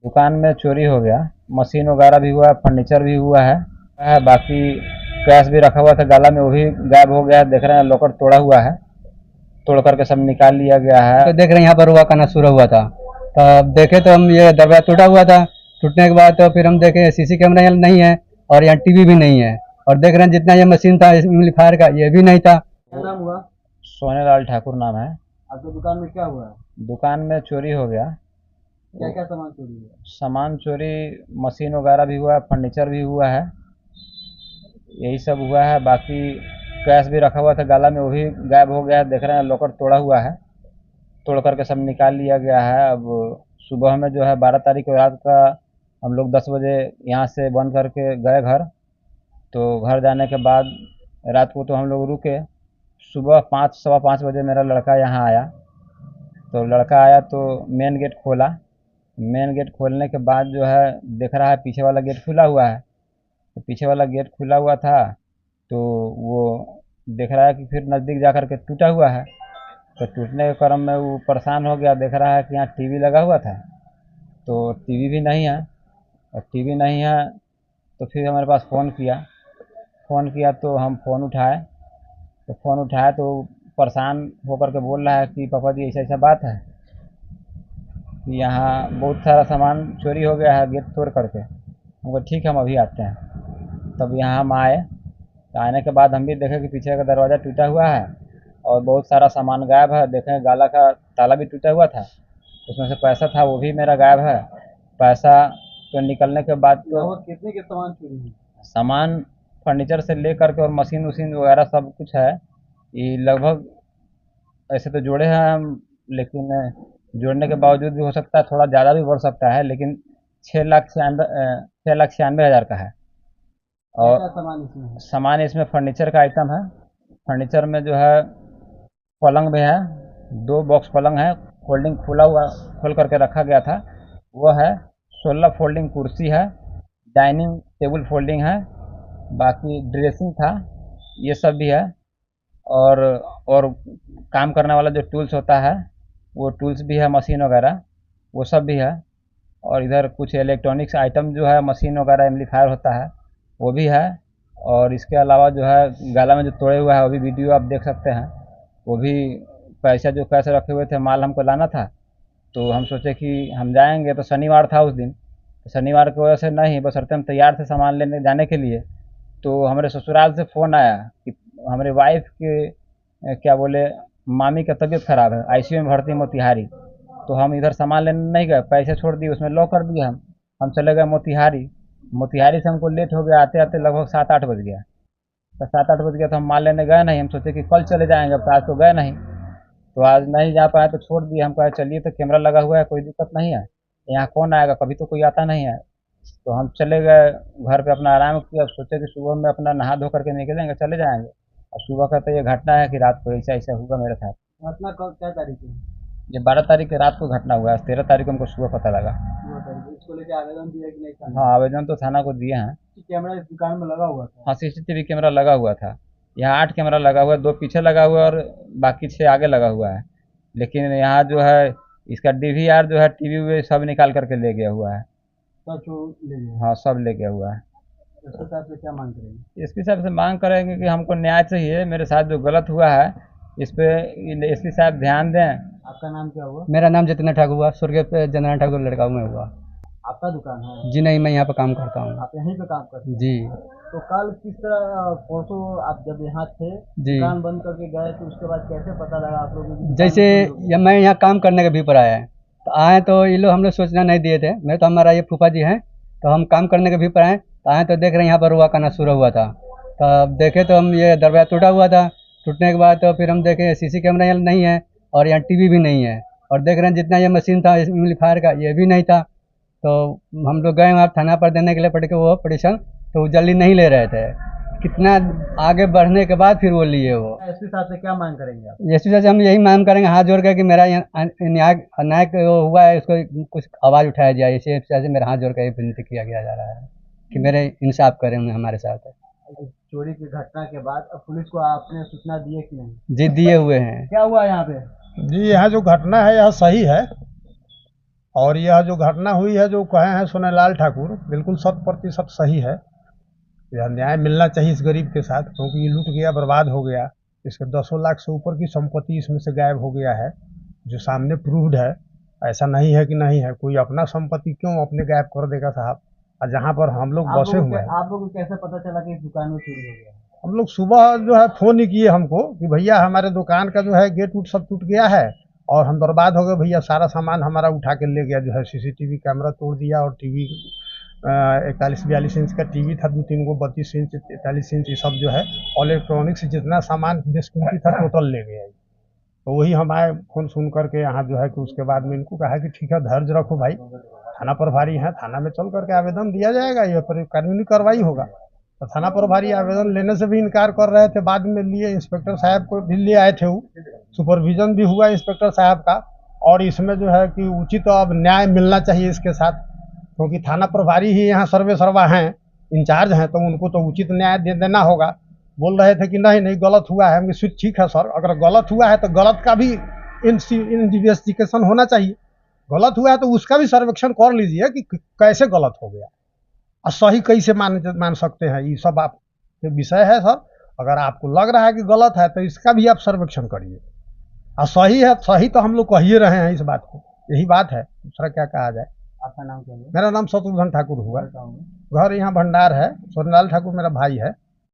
दुकान में चोरी हो गया। मशीन वगैरह भी हुआ है, फर्नीचर भी हुआ है। बाकी कैश भी रखा हुआ था गाला में, वो भी गायब हो गया है। देख रहे हैं लॉकर तोड़ा हुआ है, तोड़ करके सब निकाल लिया गया है। तो देख रहे हैं यहाँ पर हुआ खाना शुरू हुआ था। तो देखे तो हम ये दरवाजा टूटा हुआ था। टूटने के बाद तो फिर हम देखे सीसी कैमरा यहाँ नहीं है और यहाँ टीवी भी नहीं है। और देख रहे हैं जितना ये मशीन था एम्पलीफायर का ये भी नहीं था। क्या नाम हुआ? सोनेलाल ठाकुर नाम है। आपकी दुकान में क्या हुआ है? दुकान में चोरी हो गया। क्या क्या सामान चोरी हुआ? सामान चोरी, मशीन वगैरह भी हुआ है, फर्नीचर भी हुआ है, यही सब हुआ है। बाकी कैश भी रखा हुआ था गाला में, वो भी गायब हो गया है। देख रहे हैं लॉकर तोड़ा हुआ है, तोड़ करके सब निकाल लिया गया है। अब सुबह में जो है 12 तारीख को रात का हम लोग 10 बजे यहाँ से बंद करके गए घर। तो घर जाने के बाद रात को तो हम लोग रुके। सुबह 5 सवा 5 बजे मेरा लड़का यहाँ आया। तो लड़का आया तो मेन गेट खोला। मेन गेट खोलने के बाद जो है देख रहा है पीछे वाला गेट खुला हुआ है। तो पीछे वाला गेट खुला हुआ था, तो वो देख रहा है कि फिर नज़दीक जा कर के टूटा हुआ है। तो टूटने के क्रम में वो परेशान हो गया। देख रहा है कि यहाँ टीवी लगा हुआ था, तो टीवी भी नहीं है। और टीवी नहीं है तो फिर हमारे पास फ़ोन किया तो हम फ़ोन उठाए तो परेशान होकर के बोल रहा है कि पापा जी ऐसा ऐसा बात है कि यहाँ बहुत सारा सामान चोरी हो गया है गेट तोड़ करके। हमको ठीक है, हम अभी आते हैं। तब यहाँ हम आए, तो आने के बाद हम भी देखे कि पीछे का दरवाज़ा टूटा हुआ है और बहुत सारा सामान गायब है। देखें गाला का ताला भी टूटा हुआ था, उसमें से पैसा था वो भी मेरा गायब है। पैसा तो निकलने के बाद तो लगभग कितने के सामान चोरी हुए? सामान फर्नीचर से ले करके और मशीन वशीन वगैरह सब कुछ है। ये लगभग ऐसे तो जोड़े हैं हम, लेकिन जोड़ने के बावजूद भी हो सकता है थोड़ा ज़्यादा भी बढ़ सकता है, लेकिन 6,96,000 का है। क्या और क्या सामान इसमें है? सामान इसमें फर्नीचर का आइटम है। फर्नीचर में जो है पलंग भी है, 2 बॉक्स पलंग है, फोल्डिंग खुला हुआ खोल करके रखा गया था वो है। 16 फोल्डिंग कुर्सी है, डाइनिंग टेबल फोल्डिंग है, बाकी ड्रेसिंग था, ये सब भी है। और और काम करने वाला जो टूल्स होता है वो टूल्स भी है, मशीन वगैरह वो सब भी है। और इधर कुछ इलेक्ट्रॉनिक्स आइटम जो है, मशीन वगैरह एम्पलीफायर होता है वो भी है। और इसके अलावा जो है गला में जो तोड़े हुआ है वो भी वीडियो आप देख सकते हैं। वो भी पैसा जो कैसे रखे हुए थे, माल हमको लाना था। तो हम सोचे कि हम जाएंगे, तो शनिवार था उस दिन, तो शनिवार की वजह से नहीं, बशर्ते हम तैयार थे सामान लेने जाने के लिए। तो हमारे ससुराल से फ़ोन आया कि हमारे वाइफ के क्या बोले मामी का तबीयत ख़राब है, आईसीयू में भर्ती है मोतिहारी। तो हम इधर सामान लेने नहीं गए, पैसे छोड़ दिए उसमें लॉक कर दिए। हम चले गए मोतिहारी। मोतिहारी से हमको लेट हो गया, आते आते लगभग 7-8 बज गया। तो 7-8 बज गया तो हम माल लेने गए नहीं। हम सोचे कि कल चले जाएंगे, अब तो आज तो गए नहीं। तो आज नहीं जा पाए तो छोड़ दिए। हम कहा चलिए, तो कैमरा लगा हुआ है, कोई दिक्कत नहीं है, यहाँ कौन आएगा, कभी तो कोई आता नहीं है। तो हम चले गए घर पे, अपना आराम किया। अब सोचे कि सुबह में अपना नहा धो करके निकलेंगे, चले जाएंगे। और सुबह का तो ये घटना है कि रात को ऐसा ऐसा हुआ मेरे साथ। घटना कब, क्या तारीख है? ये 12 तारीख की रात को घटना हुआ है, 13 तारीख को हमको सुबह पता लगा। 2 तारीख इसको लेके आवेदन दिया कि नहीं थाने हाँ, में? आवेदन तो थाना को दिए हैं। कैमरा इस दुकान में लगा हुआ था? हाँ, सीसीटीवी कैमरा लगा हुआ था। यहाँ 8 कैमरा लगा हुआ है, 2 पीछे लगा हुआ है और बाकी 6 आगे लगा हुआ है। लेकिन यहाँ जो है इसका डीवीआर जो है, टीवी वी सब निकाल करके ले गया हुआ है। सब चोर ले गए? हाँ, सब ले गया हुआ है। इसके साथ से क्या मांग करेंगे? इसके हिसाब से मांग करेंगे कि हमको न्याय चाहिए, मेरे साथ जो गलत हुआ है इस पे एसपी साहब ध्यान दें। आपका नाम क्या हुआ? मेरा नाम जितेंद्र ठाकुर हुआ, स्वर्गीय जनार्दन ठाकुर लड़का हूँ मैं हुआ। आपका दुकान है? जी नहीं, मैं यहाँ पर काम करता हूँ। आप यहीं पे काम करते हैं? जी तो कल किस तरह परसों आप जब यहाँ थे, जी। दुकान बंद करके गए, तो उसके बाद कैसे पता लगा आप लोगों की दुकान जैसे बंद हो गई? मैं यहाँ काम करने के भी पर आया है, तो आए तो ये लोग हम लोग सूचना नहीं दिए थे। मेरे तो हमारा ये फूफा जी हैं, तो हम काम करने के भी पर आए, तो आए तो देख रहे हैं यहाँ पर हुआ खाना शुरू हुआ था। तब देखे तो हम ये दरवाजा टूटा हुआ था। टूटने के बाद तो फिर हम देखे सीसी कैमरा यहाँ नहीं है और यहाँ टीवी भी नहीं है। और देख रहे हैं जितना ये मशीन था एम्पलीफायर का ये भी नहीं था। तो हम लोग गए वहाँ थाना पर देने के लिए पड़ के वो पिटीशन, तो वो जल्दी नहीं ले रहे थे। कितना आगे बढ़ने के बाद फिर वो लिए वो। एसपी साहब से क्या मांग करेंगे आप? एस पी से हम यही मांग करेंगे हाथ जोड़ कर कि मेरा यहाँ न्याय जो हुआ है उसको कुछ आवाज़ उठाया जाए। इसी वजह से मेरा हाथ जोड़ कर ये विनती किया गया जा रहा है कि मेरे इंसाफ करें उन्हें हमारे साथ। इस चोरी की घटना के बाद अब पुलिस को आपने सूचना दी है कि नहीं? जी दिए हुए हैं। क्या हुआ यहाँ पे? जी यहाँ जो घटना है यह सही है और यह जो घटना हुई है जो कहे हैं सोनेलाल ठाकुर बिल्कुल 100% सही है। यह न्याय मिलना चाहिए इस गरीब के साथ, क्योंकि ये लूट गया, बर्बाद हो गया। इसके 10 लाख से ऊपर की संपत्ति इसमें से गायब हो गया है, जो सामने प्रूव्ड है। ऐसा नहीं है कि नहीं है, कोई अपना संपत्ति क्यों अपने गायब कर देगा साहब। और जहाँ पर हम लोग बसे हुए हैं, आप लोगों को कैसे पता चला कि इस दुकान में चोरी हो गया? हम लोग सुबह जो है फ़ोन ही किए हमको कि भैया हमारे दुकान का जो है गेट उट सब टूट गया है और हम बर्बाद हो गए भैया, सारा सामान हमारा उठा के ले गया, जो है सीसीटीवी कैमरा तोड़ दिया और टीवी 41-42 इंच का टीवी था, 2-3 गो 32 इंच 43 इंच, ये सब जो है इलेक्ट्रॉनिक्स जितना सामान बेसकीमती था टोटल ले गया। तो वही हम आए फ़ोन सुन करके यहाँ जो है कि उसके बाद में इनको कहा कि ठीक है धैर्य रखो भाई, थाना प्रभारी है, थाना में चल करके आवेदन दिया जाएगा, ये पर कानूनी कार्रवाई होगा। तो थाना प्रभारी आवेदन लेने से भी इनकार कर रहे थे, बाद में लिए इंस्पेक्टर साहब को भी ले आए थे, वो सुपरविजन भी हुआ इंस्पेक्टर साहब का। और इसमें जो है कि उचित अब न्याय मिलना चाहिए इसके साथ, क्योंकि थाना प्रभारी ही यहाँ सर्वे सर्वा हैं, इंचार्ज हैं, तो उनको तो उचित न्याय दे देना होगा। बोल रहे थे कि नहीं नहीं गलत हुआ है, हमने ठीक है सर, अगर गलत हुआ है तो गलत का भी इन्वेस्टिगेशन होना चाहिए, गलत हुआ है तो उसका भी सर्वेक्षण कर लीजिए कि कैसे गलत हो गया और सही कैसे मान सकते हैं। ये सब आपके विषय है सर, अगर आपको लग रहा है कि गलत है तो इसका भी आप सर्वेक्षण करिए, और सही है सही तो हम लोग कह ही रहे हैं इस बात को, यही बात है, दूसरा क्या कहा जाए। आपका नाम क्या है? मेरा नाम शत्रुघ्न ठाकुर हुआ, घर यहाँ भंडार है, सोनेलाल ठाकुर मेरा भाई है।